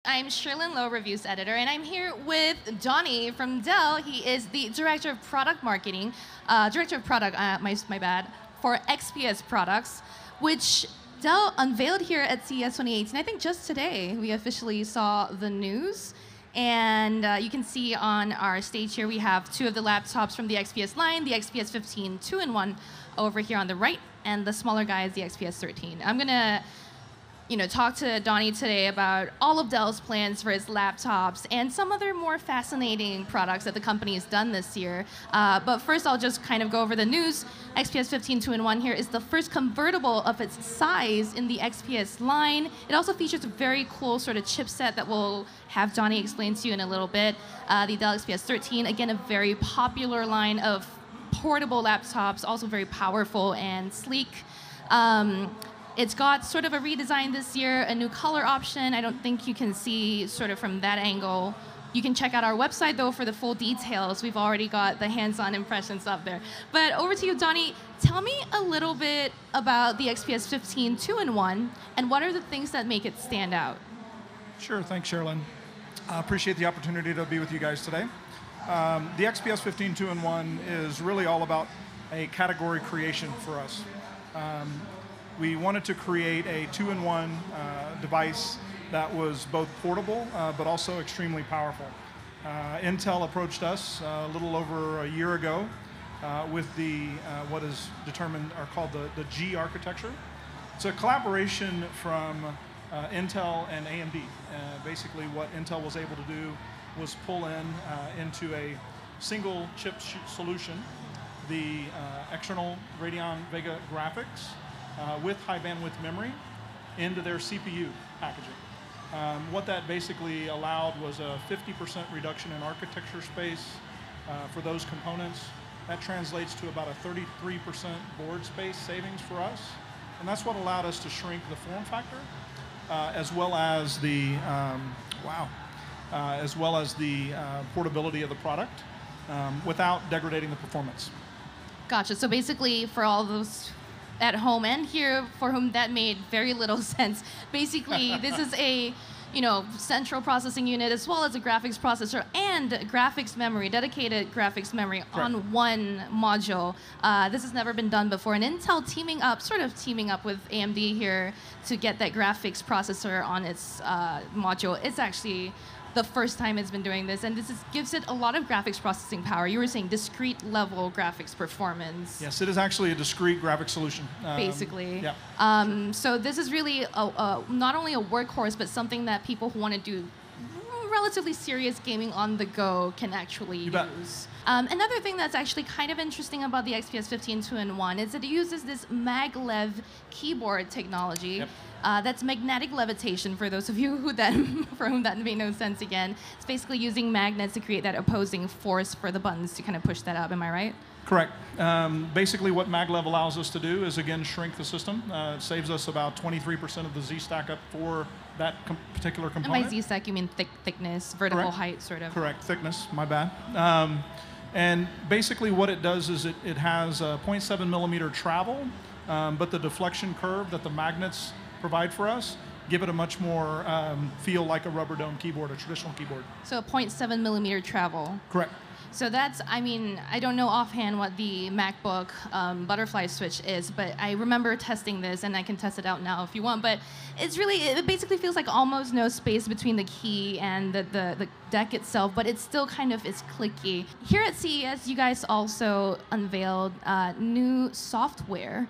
I'm Sherlyn Lowe, Reviews Editor, and I'm here with Donnie from Dell. He is the Director of Product Marketing, Director of Product, my bad, for XPS products, which Dell unveiled here at CES 2018. I think just today we officially saw the news. And you can see on our stage here we have two of the laptops from the XPS line, the XPS 15 2-in-1 over here on the right, and the smaller guy is the XPS 13. I'm gonna talk to Donnie today about all of Dell's plans for his laptops and some other more fascinating products that the company has done this year. But first, I'll just kind of go over the news. XPS 15 2-in-1 here is the first convertible of its size in the XPS line. It also features a very cool sort of chipset that we'll have Donnie explain to you in a little bit. The Dell XPS 13, again, a very popular line of portable laptops, also very powerful and sleek. It's got sort of a redesign this year, a new color option. I don't think you can see sort of from that angle. You can check out our website, though, for the full details. We've already got the hands-on impressions up there. But over to you, Donnie. Tell me a little bit about the XPS 15 2-in-1, and what are the things that make it stand out? Sure, thanks, Sherlyn. I appreciate the opportunity to be with you guys today. The XPS 15 2-in-1 is really all about a category creation for us. We wanted to create a 2-in-1 device that was both portable but also extremely powerful. Intel approached us a little over a year ago with the what is determined or called the G architecture. It's a collaboration from Intel and AMD. Basically, what Intel was able to do was pull into a single chip solution the external Radeon Vega graphics with high bandwidth memory into their CPU packaging. What that basically allowed was a 50% reduction in architecture space for those components. That translates to about a 33% board space savings for us. And that's what allowed us to shrink the form factor, as well as the portability of the product without degrading the performance. Gotcha. So basically, for all those at home and here for whom that made very little sense, basically this is a central processing unit as well as a graphics processor and graphics memory, dedicated graphics memory on one module. This has never been done before. And Intel teaming up with AMD here to get that graphics processor on its module. It's actually the first time it's been doing this, and gives it a lot of graphics processing power. You were saying discrete level graphics performance. Yes, it is actually a discrete graphics solution. Basically. Yeah. So this is really not only a workhorse, but something that people who want to do relatively serious gaming on the go can actually use. Another thing that's actually kind of interesting about the XPS 15 2-in-1 is that it uses this maglev keyboard technology. Yep. That's magnetic levitation, for those of you for whom that made no sense again. It's basically using magnets to create that opposing force for the buttons to kind of push that up. Am I right? Correct. Basically, what maglev allows us to do is, again, shrink the system. It saves us about 23% of the Z-stack up for that particular component. And by Z-stack, you mean thickness, vertical Correct. height, sort of. Correct. Thickness, my bad. And basically what it does is it has a 0.7 millimeter travel, but the deflection curve that the magnets provide for us give it a much more feel like a rubber dome keyboard, a traditional keyboard. So a 0.7 millimeter travel. Correct. So that's, I don't know offhand what the MacBook butterfly switch is, but I remember testing this, and I can test it out now if you want. But it basically feels like almost no space between the key and the deck itself, but it still kind of is clicky. Here at CES, you guys also unveiled new software.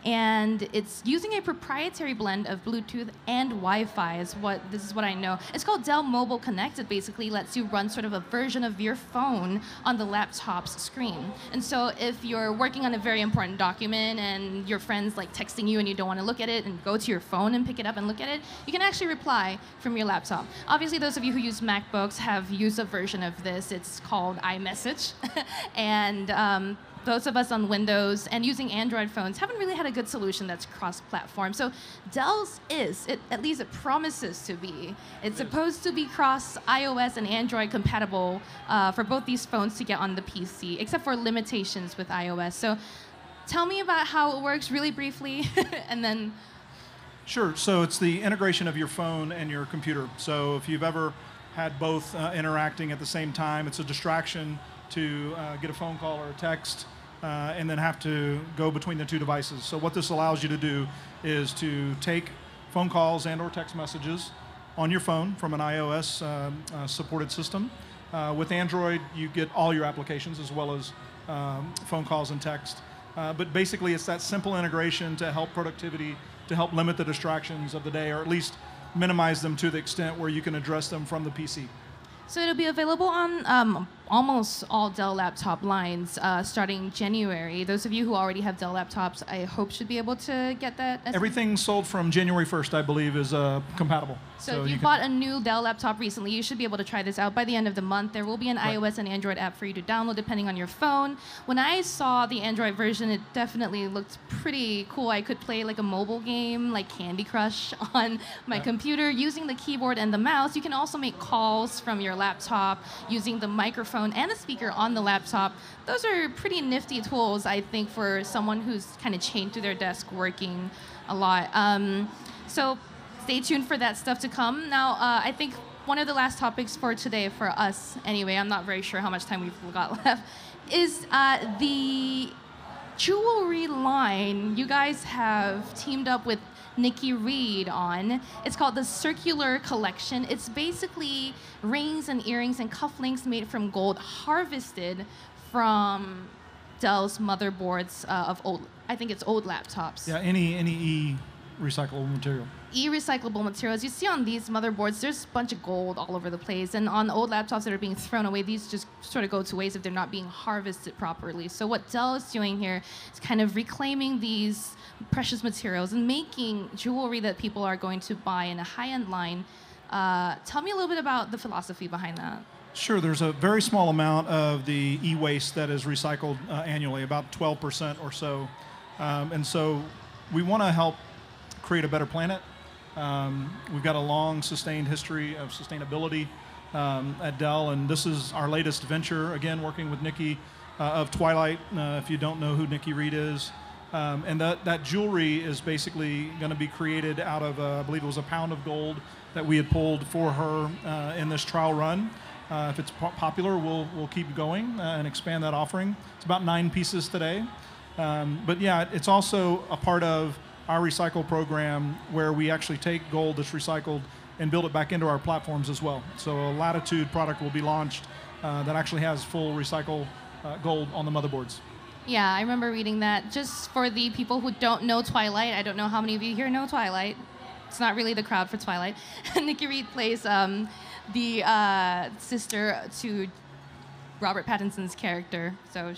And it's using a proprietary blend of Bluetooth and Wi-Fi. This is what I know. It's called Dell Mobile Connect. It basically lets you run sort of a version of your phone on the laptop's screen. And so if you're working on a very important document and your friend's like texting you and you don't want to look at it and go to your phone and pick it up and look at it, you can actually reply from your laptop. Obviously, those of you who use MacBooks have used a version of this. It's called iMessage. And those of us on Windows and using Android phones haven't really had a good solution that's cross-platform. So Dell's at least it promises to be. It's supposed to be cross iOS and Android compatible for both these phones to get on the PC, except for limitations with iOS. So tell me about how it works really briefly, and then Sure. So it's the integration of your phone and your computer. So if you've ever had both interacting at the same time, it's a distraction to get a phone call or a text and then have to go between the two devices. So what this allows you to do is to take phone calls and or text messages on your phone from an iOS supported system. With Android, you get all your applications as well as phone calls and text. But basically, it's that simple integration to help productivity, to help limit the distractions of the day, or at least minimize them to the extent where you can address them from the PC. So it'll be available on almost all Dell laptop lines starting January. Those of you who already have Dell laptops, I hope should be able to get that. Everything sold from January 1st, I believe, is compatible. So if you bought a new Dell laptop recently, you should be able to try this out by the end of the month. There will be an iOS and Android app for you to download depending on your phone. When I saw the Android version, it definitely looked pretty cool. I could play like a mobile game like Candy Crush on my computer using the keyboard and the mouse. You can also make calls from your laptop using the microphone and the speaker on the laptop. Those are pretty nifty tools, I think, for someone who's kind of chained to their desk working a lot. So stay tuned for that stuff to come. Now, I think one of the last topics for today, for us anyway, I'm not very sure how much time we've got left, is the jewelry line you guys have teamed up with Nikki Reed on. It's called the Circular Collection. It's basically rings and earrings and cufflinks made from gold harvested from Dell's motherboards of old, I think it's old laptops. Yeah, any recyclable material. E-recyclable materials. You see on these motherboards, there's a bunch of gold all over the place. And on old laptops that are being thrown away, these just sort of go to waste if they're not being harvested properly. So what Dell is doing here is kind of reclaiming these precious materials and making jewelry that people are going to buy in a high-end line. Tell me a little bit about the philosophy behind that. Sure, there's a very small amount of the e-waste that is recycled annually, about 12% or so. And so we want to help create a better planet. We've got a long, sustained history of sustainability at Dell, and this is our latest venture, again, working with Nikki of Twilight, if you don't know who Nikki Reed is. And that jewelry is basically going to be created out of, I believe it was a pound of gold that we had pulled for her in this trial run. If it's popular, we'll keep going and expand that offering. It's about 9 pieces today. But yeah, it's also a part of our recycle program where we actually take gold that's recycled and build it back into our platforms as well. So a Latitude product will be launched that actually has full recycle gold on the motherboards. Yeah, I remember reading that. Just for the people who don't know Twilight, I don't know how many of you here know Twilight. It's not really the crowd for Twilight. Nikki Reed plays the sister to Robert Pattinson's character. So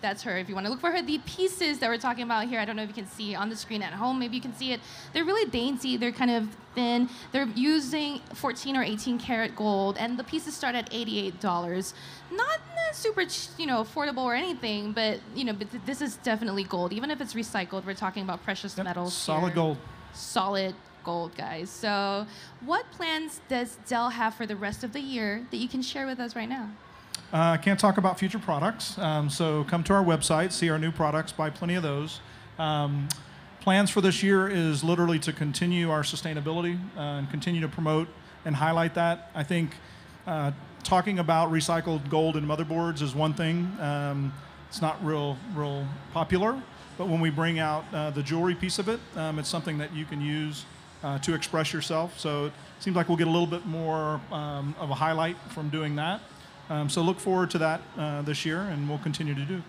that's her. If you want to look for her, the pieces that we're talking about here, I don't know if you can see on the screen at home. Maybe you can see it. They're really dainty. They're kind of thin. They're using 14 or 18 karat gold, and the pieces start at $88. Not super, affordable or anything, but but this is definitely gold. Even if it's recycled, we're talking about precious metals. Solid here. gold. Solid gold, guys. So, what plans does Dell have for the rest of the year that you can share with us right now? I can't talk about future products, so come to our website, see our new products, buy plenty of those. Plans for this year is literally to continue our sustainability and continue to promote and highlight that. I think talking about recycled gold in motherboards is one thing. It's not real popular, but when we bring out the jewelry piece of it, it's something that you can use to express yourself. So it seems like we'll get a little bit more of a highlight from doing that. So look forward to that this year, and we'll continue to do.